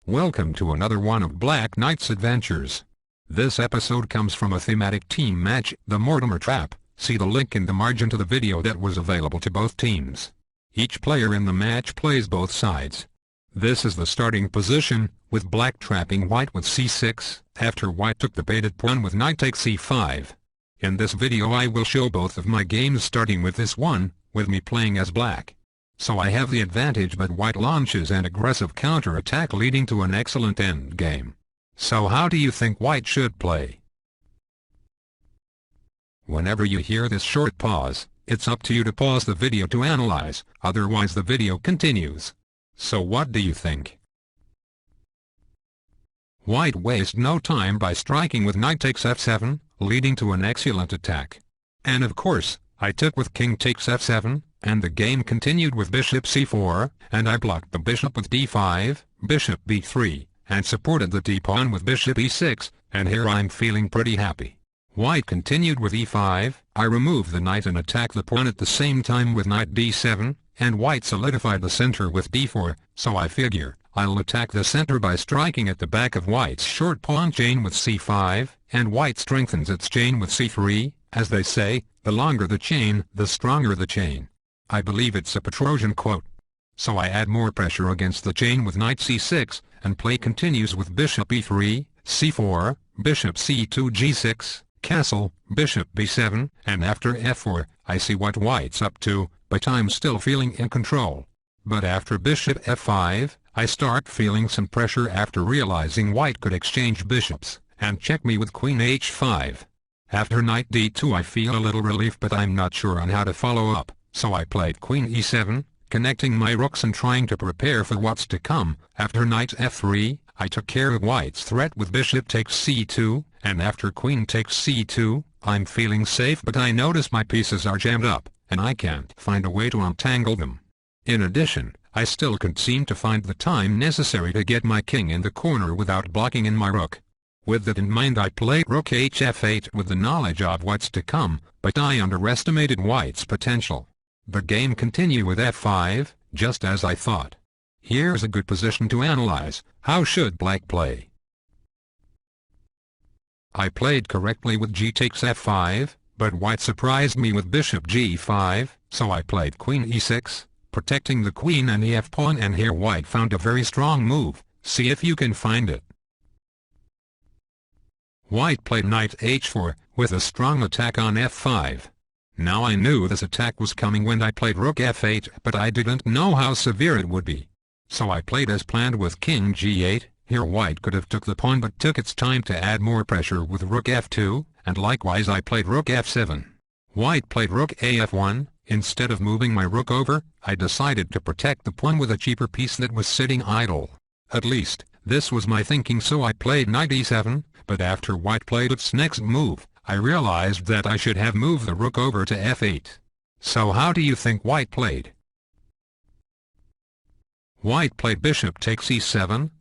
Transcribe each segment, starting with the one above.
Welcome to another one of Black Knight's adventures. This episode comes from a thematic team match, the Mortimer Trap. See the link in the margin to the video that was available to both teams. Each player in the match plays both sides. This is the starting position, with black trapping white with c6, after white took the baited pawn with knight takes c5. In this video I will show both of my games starting with this one, with me playing as black. So I have the advantage, but white launches an aggressive counter-attack leading to an excellent endgame. So how do you think white should play? Whenever you hear this short pause, it's up to you to pause the video to analyze, otherwise the video continues. So what do you think? White wastes no time by striking with knight takes f7, leading to an excellent attack. And of course, I took with king takes f7, and the game continued with bishop c4, and I blocked the bishop with d5, bishop b3, and supported the d-pawn with bishop e6, and here I'm feeling pretty happy. White continued with e5, I removed the knight and attacked the pawn at the same time with knight d7, and white solidified the center with d4, so I figure I'll attack the center by striking at the back of white's short pawn chain with c5, and white strengthens its chain with c3, as they say, the longer the chain, the stronger the chain. I believe it's a Petrosian quote. So I add more pressure against the chain with knight c6, and play continues with bishop e3, c4, bishop c2 g6, castle, bishop b7, and after f4, I see what white's up to, but I'm still feeling in control. But after bishop f5, I start feeling some pressure after realizing white could exchange bishops, and check me with queen h5. After knight d2 I feel a little relief, but I'm not sure on how to follow up, so I played queen e7, connecting my rooks and trying to prepare for what's to come. After knight f3, I took care of white's threat with bishop takes c2, and after queen takes c2, I'm feeling safe, but I notice my pieces are jammed up, and I can't find a way to untangle them. In addition, I still can't seem to find the time necessary to get my king in the corner without blocking in my rook. With that in mind I played rook hf8 with the knowledge of what's to come, but I underestimated white's potential. The game continued with f5, just as I thought. Here's a good position to analyze. How should black play? I played correctly with g takes f5, but white surprised me with bishop g5, so I played queen e6, protecting the queen and the f-pawn, and here white found a very strong move. See if you can find it. White played knight h4, with a strong attack on f5. Now I knew this attack was coming when I played rook f8, but I didn't know how severe it would be. So I played as planned with king g8, here white could have took the pawn but took its time to add more pressure with rook f2, and likewise I played rook f7. White played rook af1, instead of moving my rook over, I decided to protect the pawn with a cheaper piece that was sitting idle. At least, this was my thinking, so I played knight e7, but after white played its next move, I realized that I should have moved the rook over to f8. So how do you think white played? White played bishop takes e7,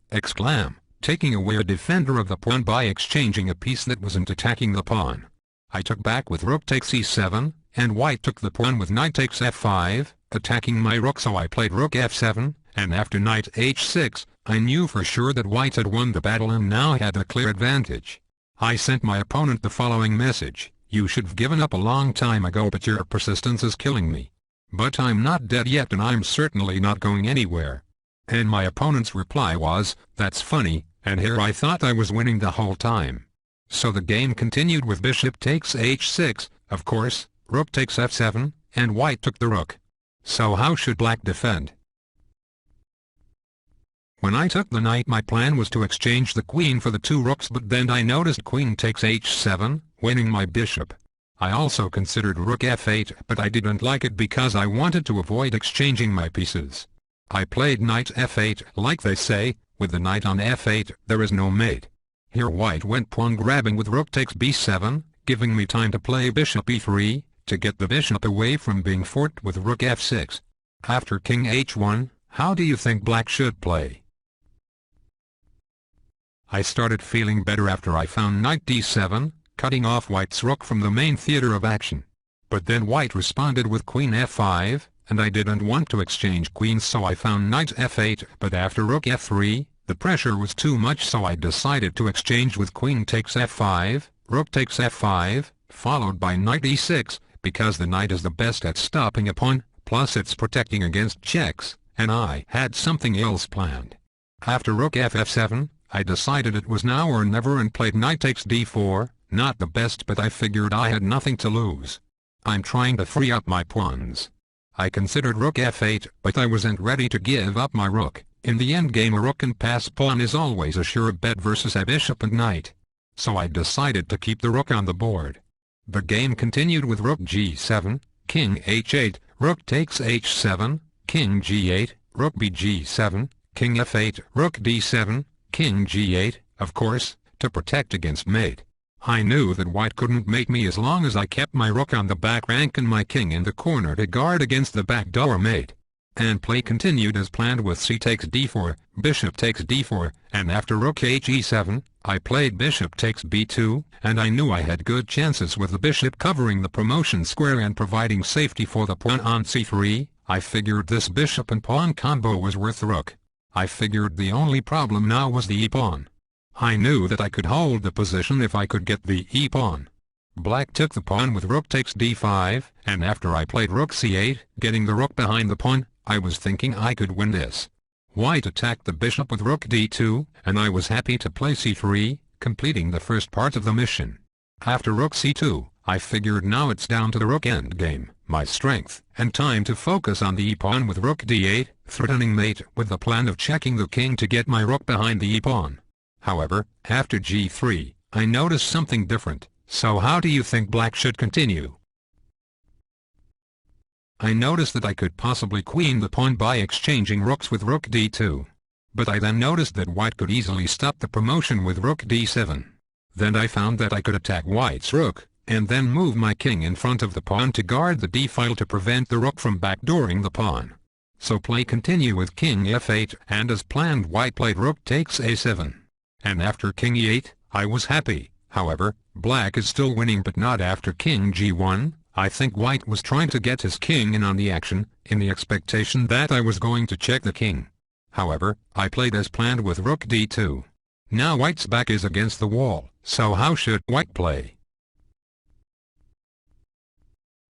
taking away a defender of the pawn by exchanging a piece that wasn't attacking the pawn. I took back with rook takes e7, and white took the pawn with knight takes f5, attacking my rook, so I played rook f7, and after knight h6, I knew for sure that white had won the battle and now had a clear advantage. I sent my opponent the following message: "You should have given up a long time ago, but your persistence is killing me. But I'm not dead yet, and I'm certainly not going anywhere." And my opponent's reply was, "That's funny," and here I thought I was winning the whole time. So the game continued with bishop takes h6, of course, rook takes f7, and white took the rook. So how should black defend? When I took the knight, my plan was to exchange the queen for the two rooks, but then I noticed queen takes h7, winning my bishop. I also considered rook f8, but I didn't like it because I wanted to avoid exchanging my pieces. I played knight f8, like they say, with the knight on f8, there is no mate. Here white went pawn grabbing with rook takes b7, giving me time to play bishop e3, to get the bishop away from being forked with rook f6. After king h1, how do you think black should play? I started feeling better after I found knight d7, cutting off white's rook from the main theater of action. But then white responded with queen f5, and I didn't want to exchange queens, so I found knight f8, but after rook f3, The pressure was too much, so I decided to exchange with queen takes f5, rook takes f5, followed by knight e6, because the knight is the best at stopping a pawn, plus it's protecting against checks, and I had something else planned. After rook ff7, I decided it was now or never and played knight takes d4, not the best, but I figured I had nothing to lose. I'm trying to free up my pawns. I considered rook f8, but I wasn't ready to give up my rook. In the endgame, a rook and pass pawn is always a sure bet versus a bishop and knight. So I decided to keep the rook on the board. The game continued with rook g7, king h8, rook takes h7, king g8, rook bg7, king f8, rook d7, king g8, of course, to protect against mate. I knew that white couldn't mate me as long as I kept my rook on the back rank and my king in the corner to guard against the backdoor mate. And play continued as planned with c takes d4, bishop takes d4, and after rook he7, I played bishop takes b2, and I knew I had good chances with the bishop covering the promotion square and providing safety for the pawn on c3. I figured this bishop and pawn combo was worth the rook. I figured the only problem now was the e-pawn. I knew that I could hold the position if I could get the e-pawn. Black took the pawn with rook takes d5, and after I played rook c8, getting the rook behind the pawn, I was thinking I could win this. White attacked the bishop with rook d2, and I was happy to play c3, completing the first part of the mission. After rook c2, I figured now it's down to the rook endgame, my strength, and time to focus on the e-pawn with rook d8, threatening mate with the plan of checking the king to get my rook behind the e-pawn. However, after g3, I noticed something different, so how do you think black should continue? I noticed that I could possibly queen the pawn by exchanging rooks with rook d2. But I then noticed that white could easily stop the promotion with rook d7. Then I found that I could attack white's rook, and then move my king in front of the pawn to guard the d-file to prevent the rook from backdooring the pawn. So play continued with king f8, and as planned white played rook takes a7. And after king e8, I was happy. However, black is still winning, but not after king g1. I think white was trying to get his king in on the action, in the expectation that I was going to check the king. However, I played as planned with rook d2. Now white's back is against the wall, so how should white play?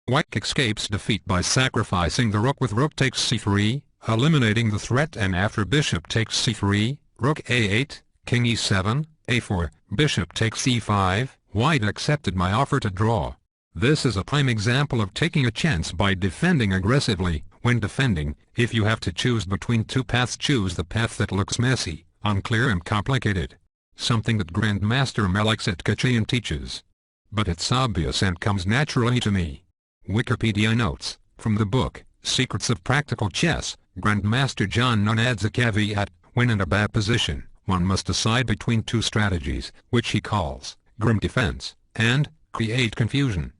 White escapes defeat by sacrificing the rook with rook takes c3, eliminating the threat, and after bishop takes c3, rook a8, king e7, a4, bishop takes e5, white accepted my offer to draw. This is a prime example of taking a chance by defending aggressively. When defending, if you have to choose between two paths, choose the path that looks messy, unclear and complicated. Something that Grandmaster Melixet teaches. But it's obvious and comes naturally to me. Wikipedia notes, from the book, Secrets of Practical Chess, Grandmaster John Nunn adds a caveat: when in a bad position, one must decide between two strategies, which he calls, grim defense, and, create confusion.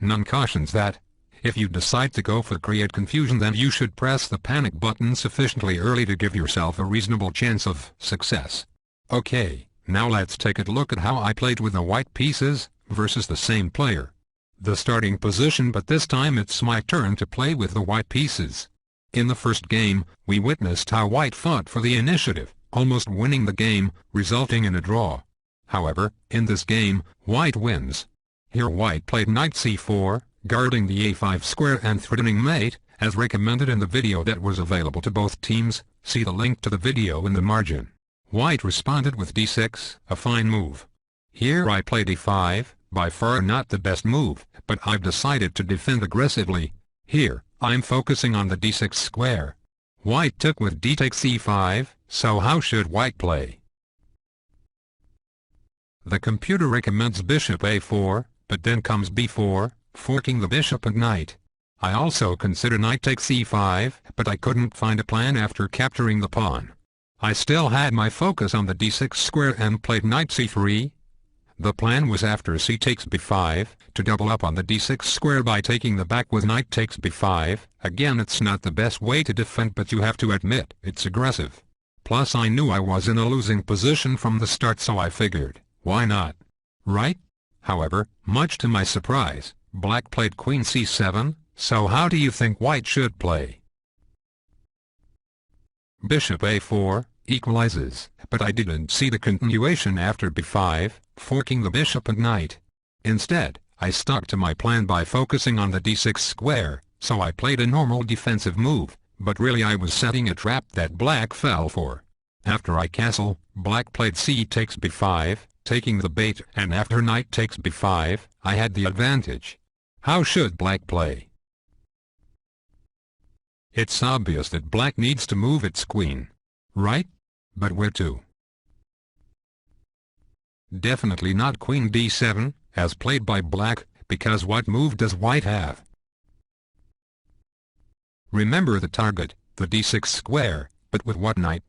Nunn cautions that, if you decide to go for create confusion, then you should press the panic button sufficiently early to give yourself a reasonable chance of success. Okay, now let's take a look at how I played with the white pieces, versus the same player. The starting position, but this time it's my turn to play with the white pieces. In the first game, we witnessed how white fought for the initiative, almost winning the game, resulting in a draw. However, in this game, white wins. Here white played knight c4, guarding the a5 square and threatening mate, as recommended in the video that was available to both teams. See the link to the video in the margin. White responded with d6, a fine move. Here I played e5, by far not the best move, but I've decided to defend aggressively. Here, I'm focusing on the d6 square. White took with d takes e5, so how should white play? The computer recommends bishop a4, but then comes b4, forking the bishop and knight. I also consider knight takes e5, but I couldn't find a plan after capturing the pawn. I still had my focus on the d6 square and played knight c3. The plan was after c takes b5, to double up on the d6 square by taking the back with knight takes b5. Again, it's not the best way to defend, but you have to admit it's aggressive. Plus I knew I was in a losing position from the start, so I figured, why not? Right? However, much to my surprise, black played queen c7, so how do you think white should play? Bishop a4, equalizes, but I didn't see the continuation after b5, forking the bishop and knight. Instead, I stuck to my plan by focusing on the d6 square, so I played a normal defensive move, but really I was setting a trap that black fell for. After I castle, black played c takes b5, taking the bait, and after knight takes b5, I had the advantage. How should black play? It's obvious that black needs to move its queen, right? But where to? Definitely not queen d7, as played by black, because what move does white have? Remember the target, the d6 square, but with what knight?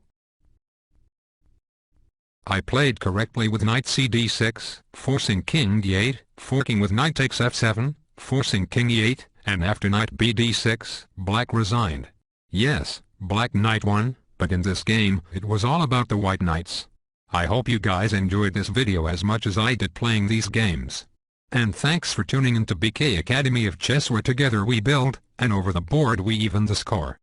I played correctly with knight cd6, forcing king d8, forking with knight takes f7, forcing king e8, and after knight bd6, black resigned. Yes, black knight won, but in this game, it was all about the white knights. I hope you guys enjoyed this video as much as I did playing these games. And thanks for tuning into BK Academy of Chess, where together we build, and over the board we even the score.